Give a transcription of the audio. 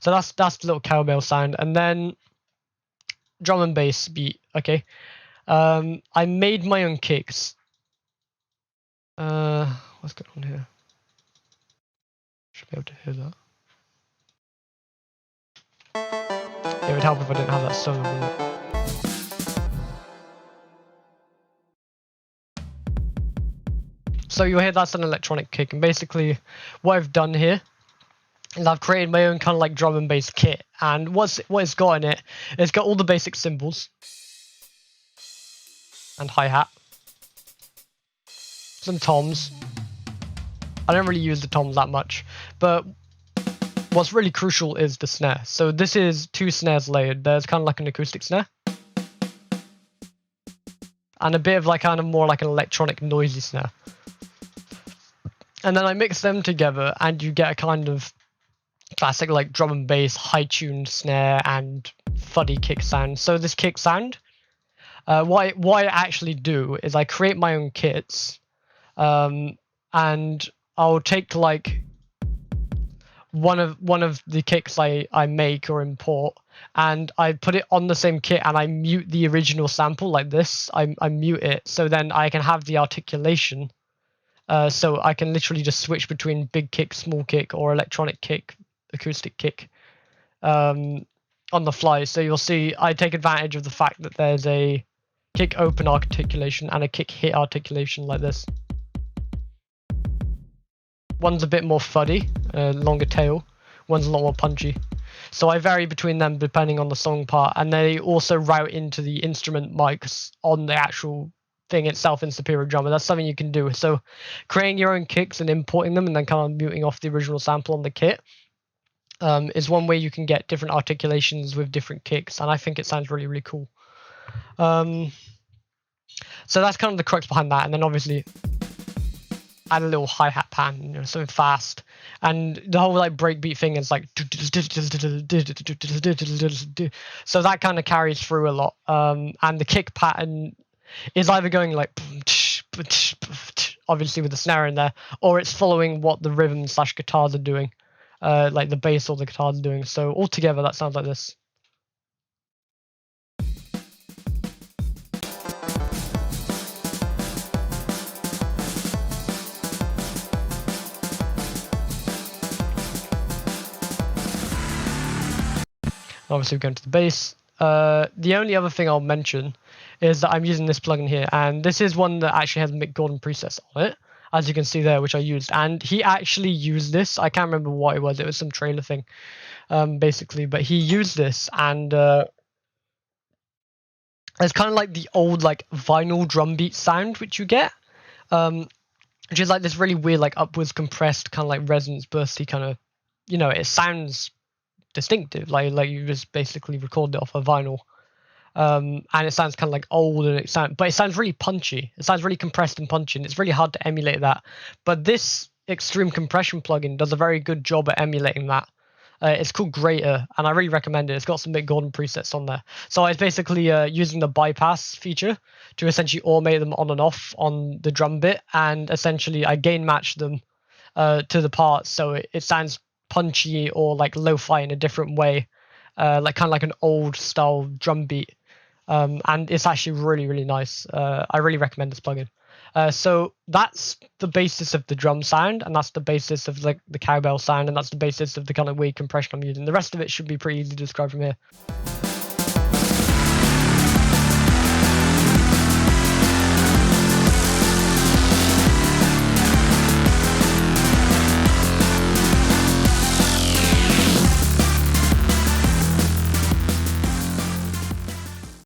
So that's the little cowbell sound, and then drum and bass beat. Okay, I made my own kicks. What's going on here? Should be able to hear that. It would help if I didn't have that solo, wouldn't it? So you'll hear that's an electronic kick, and basically what I've done here is I've created my own kind of like drum and bass kit, and what it's got in it, it's got all the basic cymbals and hi-hat, some toms. I don't really use the toms that much, but what's really crucial is the snare. So this is 2 snares layered. There's kind of like an acoustic snare and a bit of like kind of more like an electronic noisy snare. And then I mix them together and you get a kind of classic like drum and bass high tuned snare and fuddy kick sound. So this kick sound, what I actually do is I create my own kits, and I'll take like one of the kicks I make or import, and I put it on the same kit and I mute the original sample like this. I mute it so then I can have the articulation. So I can literally just switch between big kick, small kick, or electronic kick, acoustic kick, on the fly. So you'll see I take advantage of the fact that there's a kick open articulation and a kick hit articulation like this. One's a bit more fuddy, longer tail. One's a lot more punchy. So I vary between them depending on the song part, and they also route into the instrument mics on the actual thing itself in Superior Drummer. That's something you can do. So creating your own kicks and importing them and then kind of muting off the original sample on the kit is one way you can get different articulations with different kicks, and I think it sounds really, really cool. So that's kind of the crux behind that, and then obviously add a little hi-hat pattern, you know, something fast, and the whole like breakbeat thing is like, so that kind of carries through a lot, and the kick pattern is either going like obviously with the snare in there, or it's following what the rhythm / guitars are doing, like the bass or the guitars are doing. So altogether that sounds like this. Obviously we're going to the bass. The only other thing I'll mention is that I'm using this plugin here, and this is one that actually has Mick Gordon presets on it, as you can see there, which I used, and he actually used this. I can't remember what it was some trailer thing, basically, but he used this, and it's kind of like the old like vinyl drum beat sound which you get, which is like this really weird like upwards compressed kind of like resonance bursty kind of, you know, it sounds distinctive, like you just basically recorded it off a vinyl, and it sounds kind of like old, and it sounds really punchy. It sounds really compressed and punchy, and it's really hard to emulate that. But this extreme compression plugin does a very good job at emulating that. It's called Greater, and I really recommend it. It's got some Mick Gordon presets on there. So I was basically using the bypass feature to essentially automate them on and off on the drum bit, and essentially I gain match them to the parts, so it sounds punchy or like lo-fi in a different way, like kind of like an old style drum beat, and it's actually really, really nice. I really recommend this plugin. So that's the basis of the drum sound, and that's the basis of like the cowbell sound, and that's the basis of the kind of weird compression I'm using. The rest of it should be pretty easy to describe from here.